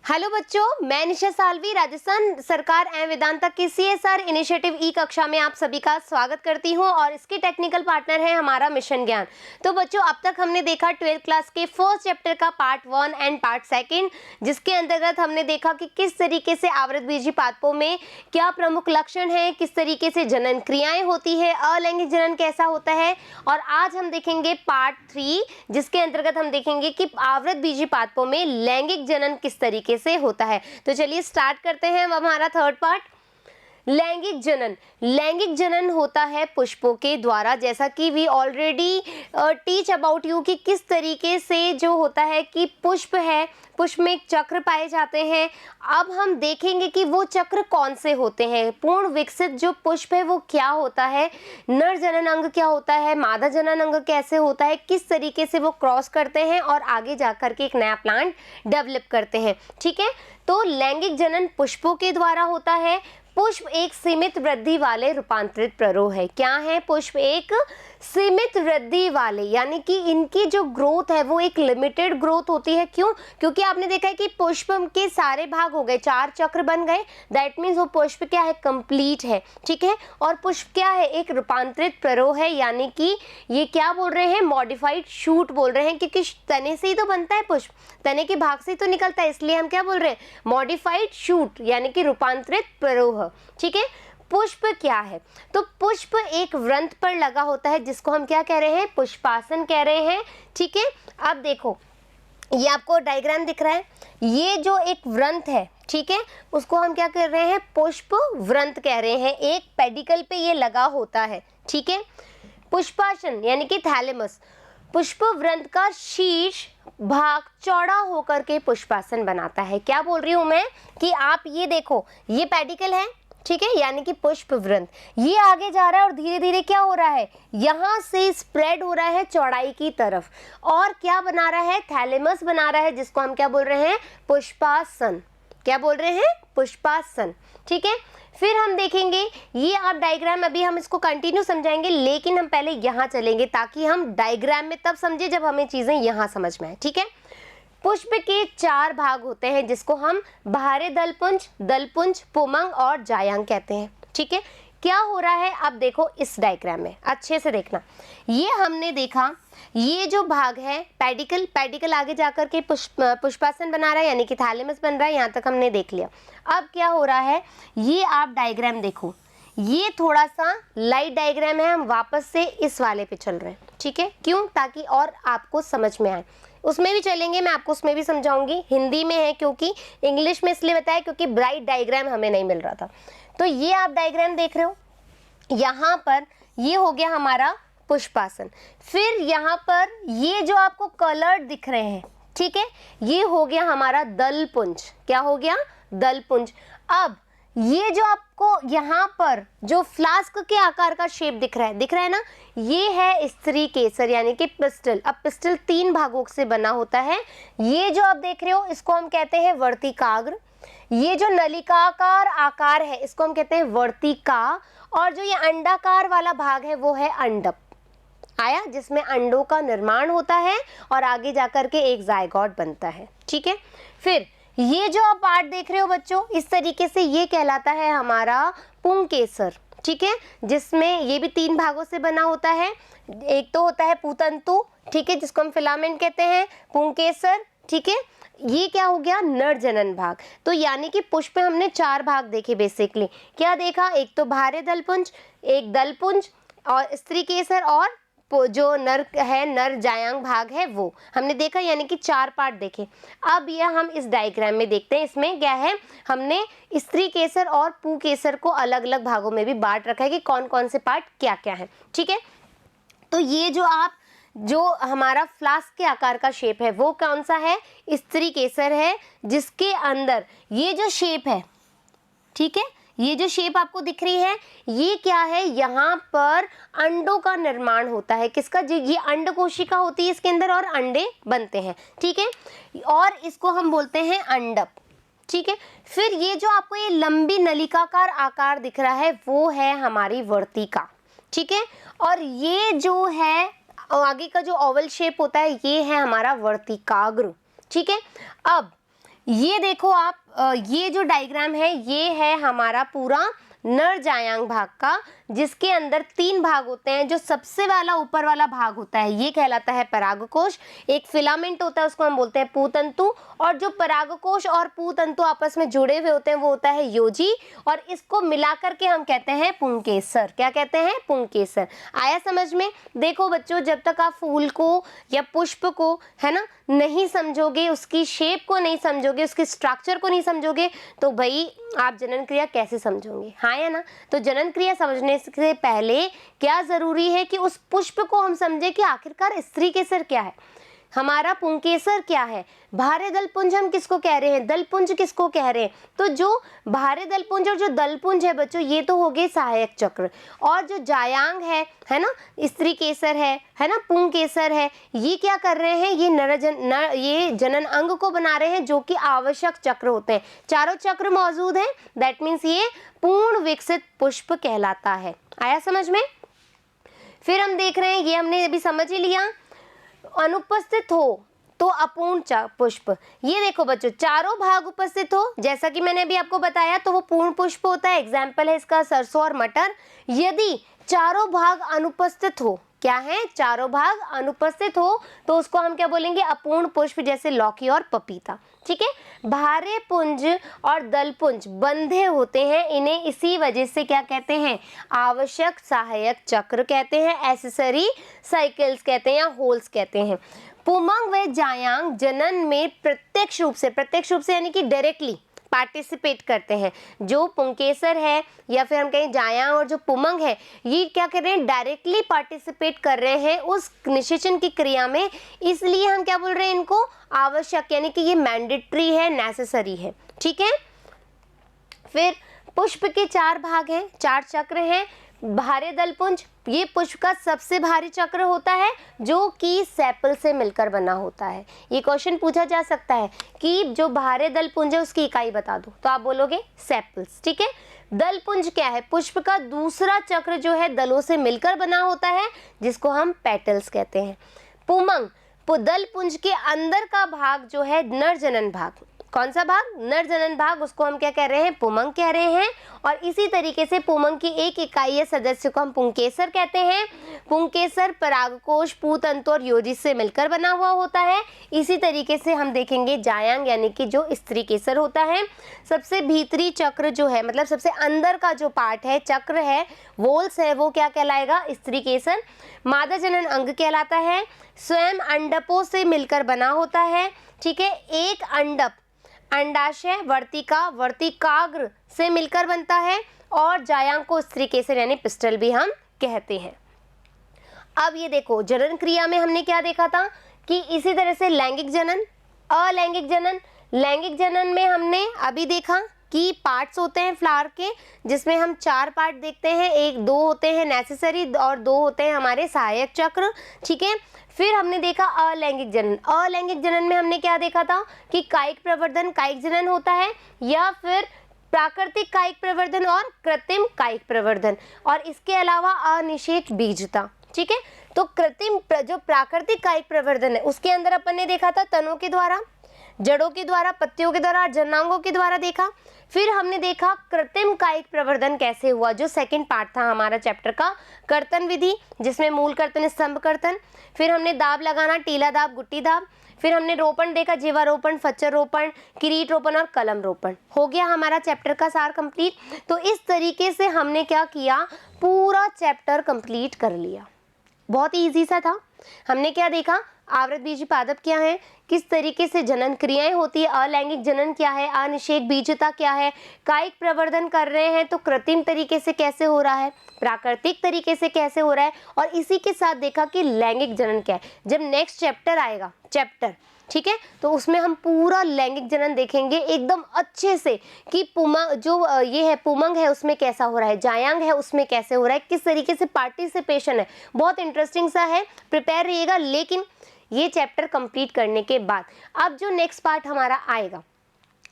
Hello बच्चों, मैं निशा सालवी राजस्थान सरकार एवं वेदांता की CSR इनिशिएटिव ई कक्षा में आप सभी का स्वागत करती हूं और इसके टेक्निकल पार्टनर है हमारा मिशन ज्ञान। तो बच्चों, अब तक हमने देखा 12th क्लास के फर्स्ट चैप्टर का पार्ट 1 एंड पार्ट 2, जिसके अंतर्गत हमने देखा कि किस तरीके से आवृतबीजी पादपों में क्या प्रमुख लक्षण है, किस तरीके से जनन क्रियाएं होती है, अलैंगिक जनन कैसा होता है। और आज हम देखेंगे पार्ट 3, जिसके अंतर्गत हम देखेंगे कि आवृतबीजी पादपों में लैंगिक जनन किस तरीके से होता है। तो चलिए स्टार्ट करते हैं अब हमारा थर्ड पार्ट। लैंगिक जनन। लैंगिक जनन होता है पुष्पों के द्वारा, जैसा कि we already teach about you कि किस तरीके से जो होता है कि पुष्प है, पुष्प में चक्र पाए जाते हैं। अब हम देखेंगे कि वो चक्र कौन से होते हैं, पूर्ण विकसित जो पुष्प है वो क्या होता है, नर जनन अंग क्या होता है, मादा जनन अंग कैसे होता है, किस तरीके से वो क्रॉस करते हैं और आगे जाकर के एक नया प्लांट डेवलप करते हैं। ठीक है, तो लैंगिक जनन पुष्पों के द्वारा होता है। पुष्प एक सीमित वृद्धि वाले रूपांतरित प्ररोह है। क्या है? पुष्प एक सीमित वृद्धि वाले, यानी कि इनकी जो ग्रोथ है वो एक लिमिटेड ग्रोथ होती है। क्यों? क्योंकि आपने देखा है कि पुष्प के सारे भाग हो गए, 4 चक्र बन गए, दैट मीन्स वो पुष्प क्या है? कंप्लीट है। ठीक है, और पुष्प क्या है? एक रूपांतरित प्ररोह है, यानी कि ये क्या बोल रहे हैं? मॉडिफाइड शूट बोल रहे हैं, क्योंकि तने से ही तो बनता है पुष्प, तने के भाग से ही तो निकलता है, इसलिए हम क्या बोल रहे हैं? मॉडिफाइड शूट, यानी कि रूपांतरित प्ररोह। ठीक है, पुष्प क्या है? तो पुष्प एक वृंत पर लगा होता है, जिसको हम क्या कह रहे हैं? पुष्पासन कह रहे हैं। ठीक है, अब देखो ये आपको डायग्राम दिख रहा है, ये जो एक वृंत है, ठीक है, उसको हम क्या कर रहे हैं? पुष्प वृंत कह रहे हैं। एक पेडिकल पे ये लगा होता है। ठीक है, पुष्पासन यानी कि थैलेमस, पुष्प वृंत का शीर्ष भाग चौड़ा होकर के पुष्पासन बनाता है। क्या बोल रही हूं मैं कि आप ये देखो, ये पेडिकल है, ठीक है, यानी कि पुष्प वृंत, ये आगे जा रहा है और धीरे धीरे क्या हो रहा है? यहां से स्प्रेड हो रहा है चौड़ाई की तरफ, और क्या बना रहा है? थैलेमस बना रहा है, जिसको हम क्या बोल रहे हैं? पुष्पासन। क्या बोल रहे हैं? पुष्पासन। ठीक है, फिर हम देखेंगे, ये आप डायग्राम, अभी हम इसको कंटिन्यू समझाएंगे, लेकिन हम पहले यहाँ चलेंगे ताकि हम डायग्राम में तब समझे जब हमें चीजें यहाँ समझ में आए। ठीक है, पुष्प के 4 भाग होते हैं, जिसको हम बाहरी दलपुंज, दलपुंज, पुमंग और जायांग कहते हैं। ठीक है, क्या हो रहा है? अब देखो इस डायग्राम में अच्छे से देखना, ये हमने देखा, ये जो भाग है पेडिकल, पेडिकल आगे जाकर के पुष्पासन बना रहा है, यानी कि थैलेमस बन रहा है, यहाँ तक हमने देख लिया। अब क्या हो रहा है? ये आप डायग्राम देखो, ये थोड़ा सा लाइट डायग्राम है, हम वापस से इस वाले पे चल रहे हैं। ठीक है, क्यों? ताकि और आपको समझ में आए। उसमें भी चलेंगे, मैं आपको उसमें भी समझाऊंगी, हिंदी में है, क्योंकि इंग्लिश में इसलिए बताया क्योंकि ब्राइट डायग्राम हमें नहीं मिल रहा था। तो ये आप डायग्राम देख रहे हो, यहाँ पर ये हो गया हमारा पुष्पासन। फिर यहाँ पर ये जो आपको कलर दिख रहे हैं, ठीक है, ये हो गया हमारा दलपुंज। क्या हो गया? दलपुंज। अब ये जो आपको यहाँ पर जो फ्लास्क के आकार का शेप दिख रहा है ना, ये है स्त्री केसर, यानी कि पिस्टल। अब पिस्टल 3 भागों से बना होता है। ये जो आप देख रहे हो, इसको हम कहते हैं वर्तिकाग्र। ये जो नलिकाकार आकार है, इसको हम कहते हैं वर्तिका। और जो ये अंडाकार वाला भाग है, वो है अंडप। आया, जिसमें अंडों का निर्माण होता है और आगे जाकर के एक जायगोट बनता है। ठीक है, फिर ये जो आप पार्ट देख रहे हो बच्चों, इस तरीके से ये कहलाता है हमारा पुंकेसर। ठीक है, जिसमें ये भी 3 भागों से बना होता है। एक तो होता है पुतंतु, ठीक है, जिसको हम फिलामेंट कहते हैं, पुंकेसर। ठीक है, ये क्या हो गया? नर जनन भाग। तो यानी कि पुष्प में हमने 4 भाग देखे बेसिकली। क्या देखा? एक तो बाहरी दलपुंज, एक दलपुंज और स्त्री केसर, और जो नर है, नर जायांग भाग है, वो हमने देखा, यानी कि 4 पार्ट देखे। अब यह हम इस डायग्राम में देखते हैं, इसमें क्या है? हमने स्त्री केसर और पू केसर को अलग अलग भागों में भी बांट रखा है कि कौन कौन से पार्ट क्या क्या है। ठीक है, तो ये जो हमारा फ्लास्क के आकार का शेप है, वो कौन सा है? स्त्री केसर है, जिसके अंदर ये जो शेप है, ठीक है, ये जो शेप आपको दिख रही है, ये क्या है? यहाँ पर अंडों का निर्माण होता है। किसका? ये अंड कोशिका होती है इसके अंदर और अंडे बनते हैं। ठीक है, और इसको हम बोलते हैं अंडप। ठीक है, फिर ये जो आपको ये लंबी नलिकाकार आकार दिख रहा है, वो है हमारी वर्तिका। ठीक है, और ये जो है आगे का जो ओवल शेप होता है, ये है हमारा वर्तिकाग्र। ठीक है, अब ये देखो आप, ये जो डायग्राम है ये है हमारा पूरा नर जायांग भाग का, जिसके अंदर 3 भाग होते हैं। जो सबसे वाला ऊपर वाला भाग होता है ये कहलाता है परागकोश, एक फिलामेंट होता है उसको हम बोलते हैं पूतंतु, और जो परागकोश और पूतंतु आपस में जुड़े हुए होते हैं वो होता है योजी, और इसको मिलाकर के हम कहते हैं पुंकेसर। क्या कहते हैं? पुंकेसर। आया समझ में? देखो बच्चों, जब तक आप फूल को या पुष्प को, है ना, नहीं समझोगे, उसकी शेप को नहीं समझोगे, उसके स्ट्रक्चर को नहीं समझोगे, तो भाई आप जनन क्रिया कैसे समझोगे? हाँ या ना? तो जनन क्रिया समझने से पहले क्या जरूरी है कि उस पुष्प को हम समझे कि आखिरकार स्त्री केसर क्या है, हमारा पुंकेसर क्या है, भारे दलपुंज हम किसको कह रहे हैं, दलपुंज किसको कह रहे हैं। तो जो भारे दलपुंज और जो दलपुंज है बच्चों, ये तो हो गए सहायक चक्र, और जो जायांग है ना, स्त्री केसर है ना, पुंकेसर है, ये क्या कर रहे हैं, ये ये जनन अंग को बना रहे हैं, जो कि आवश्यक चक्र होते हैं। चारों चक्र मौजूद हैं, दैट मीन्स ये पूर्ण विकसित पुष्प कहलाता है। आया समझ में? फिर हम देख रहे हैं, ये हमने अभी समझ ही लिया। अनुपस्थित हो तो अपूर्ण पुष्प। ये देखो बच्चों, चारों भाग उपस्थित हो, जैसा कि मैंने अभी आपको बताया, तो वो पूर्ण पुष्प होता है। एग्जाम्पल है इसका सरसों और मटर। यदि चारों भाग अनुपस्थित हो, क्या है, चारों भाग अनुपस्थित हो, तो उसको हम क्या बोलेंगे, अपूर्ण पुष्प, जैसे लौकी और पपीता। ठीक है। भारे पुंज और दलपुंज बंधे होते हैं, इन्हें इसी वजह से क्या कहते हैं, आवश्यक सहायक चक्र कहते हैं, एसेसरी साइकिल्स कहते हैं, या होल्स कहते हैं। पुमंग व जायांग जनन में प्रत्यक्ष रूप से यानी कि डायरेक्टली पार्टिसिपेट करते हैं। जो पुंकेसर है या फिर हम कहें जायांग और जो पुमंग है, ये क्या कर रहे हैं, डायरेक्टली पार्टिसिपेट कर रहे हैं उस निषेचन की क्रिया में, इसलिए हम क्या बोल रहे हैं, इनको आवश्यक, यानी कि ये मैंडेटरी है, नेसेसरी है। ठीक है। फिर पुष्प के 4 भाग हैं, 4 चक्र हैं। भारे दलपुंज, ये पुष्प का सबसे भारी चक्र होता है, जो कि सेपल से मिलकर बना होता है। ये क्वेश्चन पूछा जा सकता है कि जो भारे दलपुंज है उसकी इकाई बता दो, तो आप बोलोगे सेपल्स। ठीक है। दलपुंज क्या है, पुष्प का दूसरा चक्र जो है दलों से मिलकर बना होता है, जिसको हम पेटल्स कहते हैं। पुमंग, दलपुंज के अंदर का भाग जो है नर जनन भाग, कौन सा भाग, नर जनन भाग, उसको हम क्या कह रहे हैं, पुमंग कह रहे हैं। और इसी तरीके से पुमंग की एक इकाई या सदस्य को हम पुंकेसर कहते हैं। पुंकेसर परागकोश, पूतंतु और योजी से मिलकर बना हुआ होता है। इसी तरीके से हम देखेंगे जायांग, यानी कि जो स्त्री केसर होता है। सबसे भीतरी चक्र जो है, मतलब सबसे अंदर का जो पार्ट है, चक्र है, वोल्स है, वो क्या कहलाएगा, स्त्री केसर। मादा जनन अंग कहलाता है। स्वयं अंडपों से मिलकर बना होता है। ठीक है। एक अंडप अंडाशय वर्तिकाग्र से मिलकर बनता है, और जायांग को स्त्री केसर यानी पिस्टल भी हम कहते हैं। अब ये देखो, जनन क्रिया में हमने क्या देखा था कि इसी तरह से लैंगिक जनन, अलैंगिक जनन। लैंगिक जनन में हमने अभी देखा कि पार्ट्स होते हैं फ्लावर के, जिसमें हम 4 पार्ट देखते हैं, 2 होते हैं नेसेसरी और 2 होते हैं हमारे सहायक चक्र। ठीक है। फिर हमने देखा अलैंगिक जनन। अलैंगिक जनन में हमने क्या देखा था कि कायिक प्रवर्धन, कायिक जनन होता है, या फिर प्राकृतिक कायिक प्रवर्धन और कृत्रिम कायिक प्रवर्धन, और इसके अलावा अनिषेक बीजता। ठीक है। तो कृत्रिम जो प्राकृतिक कायिक प्रवर्धन है, उसके अंदर अपन ने देखा था तनों के द्वारा, जड़ों के द्वारा, पत्तियों के द्वारा, जनांगों के द्वारा देखा। फिर हमने देखा कृत्रिम कायिक प्रवर्धन कैसे हुआ, जो सेकंड पार्ट था हमारा चैप्टर का, कर्तन विधि, जिसमें मूल कर्तन, स्तंभ कर्तन। फिर हमने दाब लगाना, टीला दाब, गुट्टी दाब। फिर हमने रोपण देखा, जीवारोपण, फच्चर रोपण, किरीट रोपण और कलम रोपण। हो गया हमारा चैप्टर का सार कंप्लीट। तो इस तरीके से हमने क्या किया, पूरा चैप्टर कंप्लीट कर लिया। बहुत ईजी सा था। हमने क्या देखा, आवृत बीजी पादप क्या है, किस तरीके से जनन क्रियाएं होती है, अलैंगिक जनन क्या है, अनिषेक बीजता क्या है, कायिक प्रवर्धन कर रहे हैं तो कृत्रिम तरीके से कैसे हो रहा है, प्राकृतिक तरीके से कैसे हो रहा है, और इसी के साथ देखा कि लैंगिक जनन क्या है। जब नेक्स्ट चैप्टर आएगा, ठीक है, तो उसमें हम पूरा लैंगिक जनन देखेंगे एकदम अच्छे से कि पुमंग है उसमें कैसा हो रहा है, जायांग है उसमें कैसे हो रहा है, किस तरीके से पार्टिसिपेशन है। बहुत इंटरेस्टिंग सा है, प्रिपेयर रहिएगा। लेकिन ये चैप्टर कंप्लीट करने के बाद अब जो नेक्स्ट पार्ट हमारा आएगा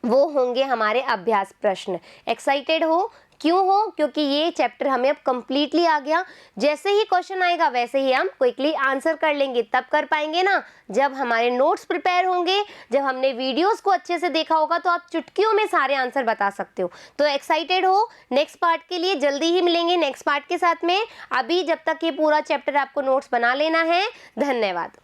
वो होंगे हमारे अभ्यास प्रश्न। एक्साइटेड हो? क्यों हो? क्योंकि ये चैप्टर हमें अब कंप्लीटली आ गया। जैसे ही क्वेश्चन आएगा वैसे ही हम क्विकली आंसर कर लेंगे। तब कर पाएंगे ना जब हमारे नोट्स प्रिपेयर होंगे, जब हमने वीडियोस को अच्छे से देखा होगा, तो आप चुटकियों में सारे आंसर बता सकते हो। तो एक्साइटेड हो नेक्स्ट पार्ट के लिए? जल्दी ही मिलेंगे नेक्स्ट पार्ट के साथ में। अभी जब तक ये पूरा चैप्टर आपको नोट्स बना लेना है। धन्यवाद।